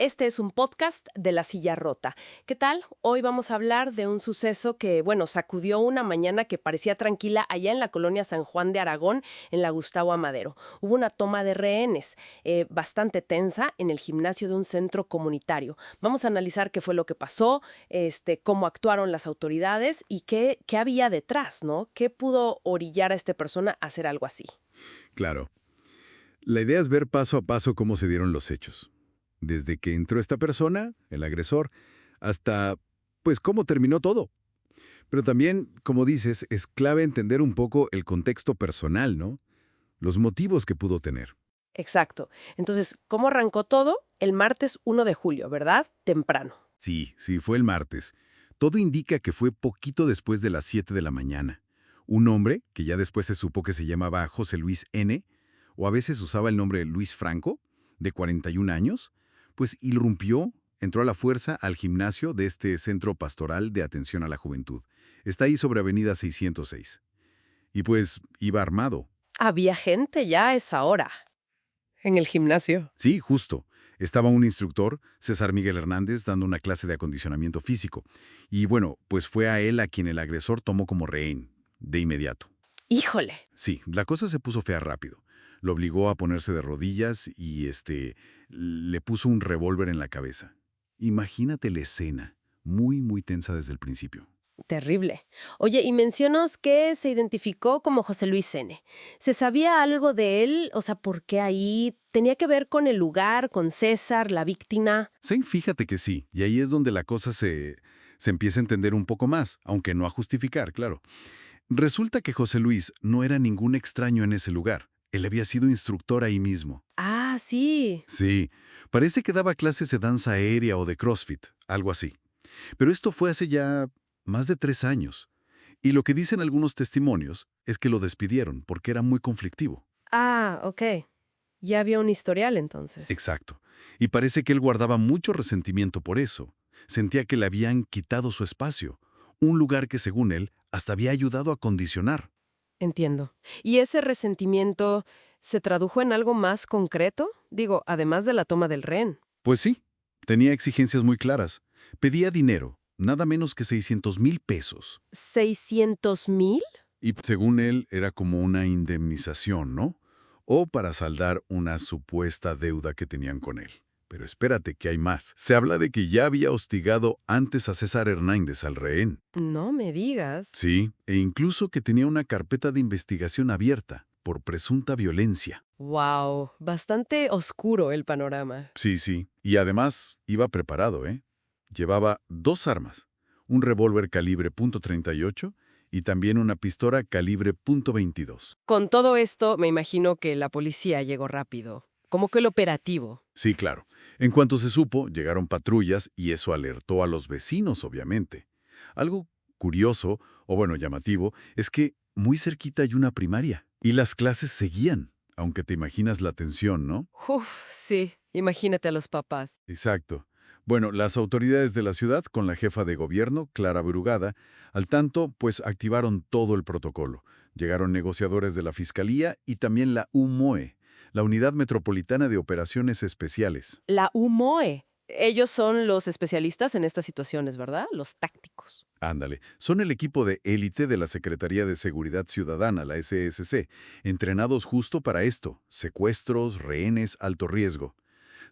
Este es un podcast de La Silla Rota. ¿Qué tal? Hoy vamos a hablar de un suceso que, sacudió una mañana que parecía tranquila allá en la colonia San Juan de Aragón, en la Gustavo Amadero. Hubo una toma de rehenes bastante tensa en el gimnasio de un centro comunitario. Vamos a analizar qué fue lo que pasó, cómo actuaron las autoridades y qué había detrás, ¿no? ¿Qué pudo orillar a esta persona a hacer algo así? Claro. La idea es ver paso a paso cómo se dieron los hechos. Desde que entró esta persona, el agresor, hasta, pues, cómo terminó todo. Pero también, como dices, es clave entender un poco el contexto personal, ¿no? Los motivos que pudo tener. Exacto. Entonces, ¿cómo arrancó todo? El martes 1 de julio, ¿verdad? Temprano. Sí, fue el martes. Todo indica que fue poquito después de las 7 de la mañana. Un hombre, que ya después se supo que se llamaba José Luis N., o a veces usaba el nombre Luis Franco, de 41 años, pues irrumpió, entró a la fuerza al gimnasio de este centro pastoral de atención a la juventud. Está ahí sobre Avenida 606. Y pues iba armado. Había gente ya a esa hora en el gimnasio. Sí, justo. Estaba un instructor, César Miguel Hernández, dando una clase de acondicionamiento físico. Y bueno, pues fue a él a quien el agresor tomó como rehén, de inmediato. Híjole. Sí, la cosa se puso fea rápido. Lo obligó a ponerse de rodillas y le puso un revólver en la cabeza. Imagínate la escena, muy tensa desde el principio. Terrible. Oye, y mencionas que se identificó como José Luis N. ¿Se sabía algo de él? O sea, ¿por qué ahí? ¿Tenía que ver con el lugar, con César, la víctima? Sí, fíjate que sí, y ahí es donde la cosa se empieza a entender un poco más, aunque no a justificar, claro. Resulta que José Luis no era ningún extraño en ese lugar. Él había sido instructor ahí mismo. Ah, sí. Sí, parece que daba clases de danza aérea o de CrossFit, algo así. Pero esto fue hace ya más de 3 años. Y lo que dicen algunos testimonios es que lo despidieron porque era muy conflictivo. Ah, ok. Ya había un historial entonces. Exacto. Y parece que él guardaba mucho resentimiento por eso. Sentía que le habían quitado su espacio, un lugar que según él hasta había ayudado a condicionar. Entiendo. ¿Y ese resentimiento se tradujo en algo más concreto? Digo, además de la toma del rehén. Pues sí, tenía exigencias muy claras. Pedía dinero, nada menos que 600,000 pesos. ¿600,000? Y según él era como una indemnización, ¿no? O para saldar una supuesta deuda que tenían con él. Pero espérate que hay más. Se habla de que ya había hostigado antes a César Hernández al rehén. No me digas. Sí, e incluso que tenía una carpeta de investigación abierta por presunta violencia. Wow, bastante oscuro el panorama. Sí. Y además iba preparado, ¿eh? Llevaba 2 armas, un revólver calibre .38 y también una pistola calibre .22. Con todo esto, me imagino que la policía llegó rápido. ¿Cómo que el operativo? Sí, claro. En cuanto se supo, llegaron patrullas y eso alertó a los vecinos, obviamente. Algo curioso, o bueno, llamativo, es que muy cerquita hay una primaria y las clases seguían, aunque te imaginas la tensión, ¿no? Uf, sí. Imagínate a los papás. Exacto. Bueno, las autoridades de la ciudad, con la jefa de gobierno, Clara Brugada, al tanto, pues activaron todo el protocolo. Llegaron negociadores de la Fiscalía y también la UMOE, la Unidad Metropolitana de Operaciones Especiales. La UMOE. Ellos son los especialistas en estas situaciones, ¿verdad? Los tácticos. Ándale, son el equipo de élite de la Secretaría de Seguridad Ciudadana, la SSC, entrenados justo para esto, secuestros, rehenes, alto riesgo.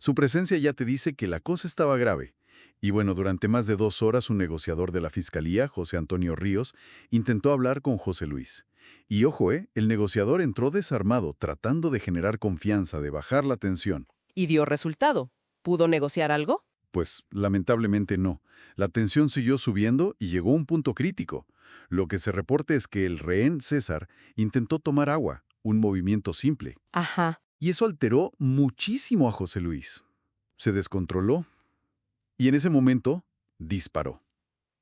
Su presencia ya te dice que la cosa estaba grave. Y bueno, durante más de 2 horas un negociador de la Fiscalía, José Antonio Ríos, intentó hablar con José Luis. Y ojo, el negociador entró desarmado, tratando de generar confianza, de bajar la tensión. ¿Y dio resultado? ¿Pudo negociar algo? Pues, lamentablemente no. La tensión siguió subiendo y llegó a un punto crítico. Lo que se reporta es que el rehén César intentó tomar agua, un movimiento simple. Ajá. Y eso alteró muchísimo a José Luis. Se descontroló y en ese momento disparó.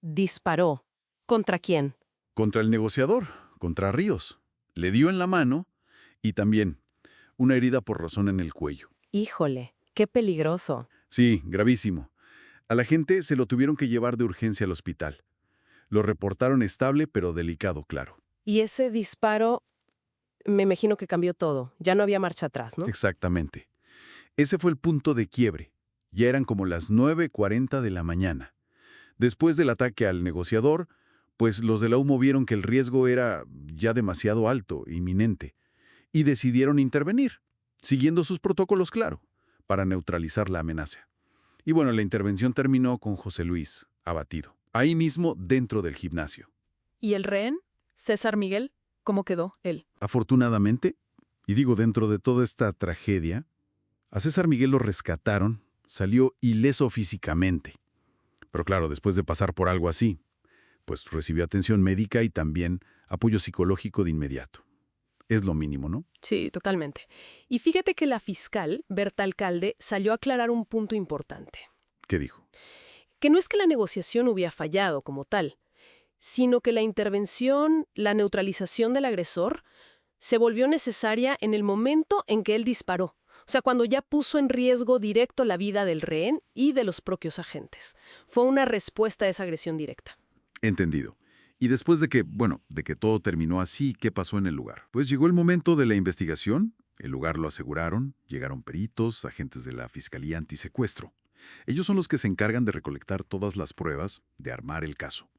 Disparó. ¿Contra quién? Contra el negociador, contra Ríos. Le dio en la mano y también una herida por razón en el cuello. Híjole, qué peligroso. Sí, gravísimo. A la gente se lo tuvieron que llevar de urgencia al hospital. Lo reportaron estable pero delicado, claro. Y ese disparo, me imagino que cambió todo. Ya no había marcha atrás, ¿no? Exactamente. Ese fue el punto de quiebre. Ya eran como las 9:40 de la mañana. Después del ataque al negociador, pues los de la UMO vieron que el riesgo era ya demasiado alto, inminente, y decidieron intervenir, siguiendo sus protocolos, claro, para neutralizar la amenaza. Y bueno, la intervención terminó con José Luis, abatido, ahí mismo dentro del gimnasio. ¿Y el rehén? César Miguel, ¿cómo quedó él? Afortunadamente, y digo dentro de toda esta tragedia, a César Miguel lo rescataron, salió ileso físicamente. Pero claro, después de pasar por algo así, pues recibió atención médica y también apoyo psicológico de inmediato. Es lo mínimo, ¿no? Sí, totalmente. Y fíjate que la fiscal, Berta Alcalde, salió a aclarar un punto importante. ¿Qué dijo? Que no es que la negociación hubiera fallado como tal, sino que la intervención, la neutralización del agresor, se volvió necesaria en el momento en que él disparó. O sea, cuando ya puso en riesgo directo la vida del rehén y de los propios agentes. Fue una respuesta a esa agresión directa. Entendido. Y después de que, bueno, de que todo terminó así, ¿qué pasó en el lugar? Pues llegó el momento de la investigación, el lugar lo aseguraron, llegaron peritos, agentes de la Fiscalía Antisecuestro. Ellos son los que se encargan de recolectar todas las pruebas, de armar el caso.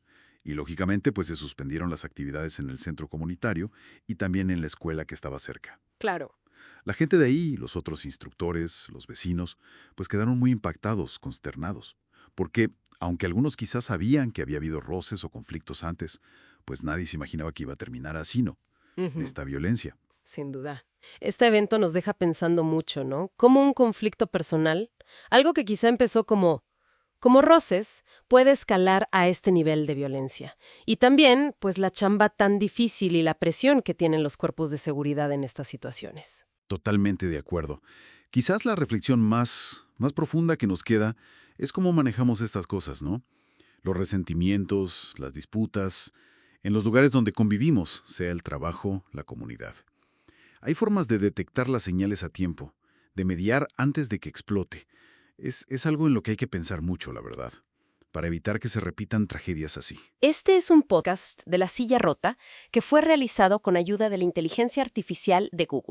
Y lógicamente, pues se suspendieron las actividades en el centro comunitario y también en la escuela que estaba cerca. Claro. La gente de ahí, los otros instructores, los vecinos, pues quedaron muy impactados, consternados. Porque, aunque algunos quizás sabían que había habido roces o conflictos antes, pues nadie se imaginaba que iba a terminar así, ¿no? Ujú. Esta violencia. Sin duda. Este evento nos deja pensando mucho, ¿no? Cómo un conflicto personal, algo que quizá empezó como roces, puede escalar a este nivel de violencia. Y también, pues, la chamba tan difícil y la presión que tienen los cuerpos de seguridad en estas situaciones. Totalmente de acuerdo. Quizás la reflexión más profunda que nos queda es cómo manejamos estas cosas, ¿no? Los resentimientos, las disputas, en los lugares donde convivimos, sea el trabajo, la comunidad. Hay formas de detectar las señales a tiempo, de mediar antes de que explote. Es algo en lo que hay que pensar mucho, la verdad, para evitar que se repitan tragedias así. Este es un podcast de La Silla Rota que fue realizado con ayuda de la inteligencia artificial de Google.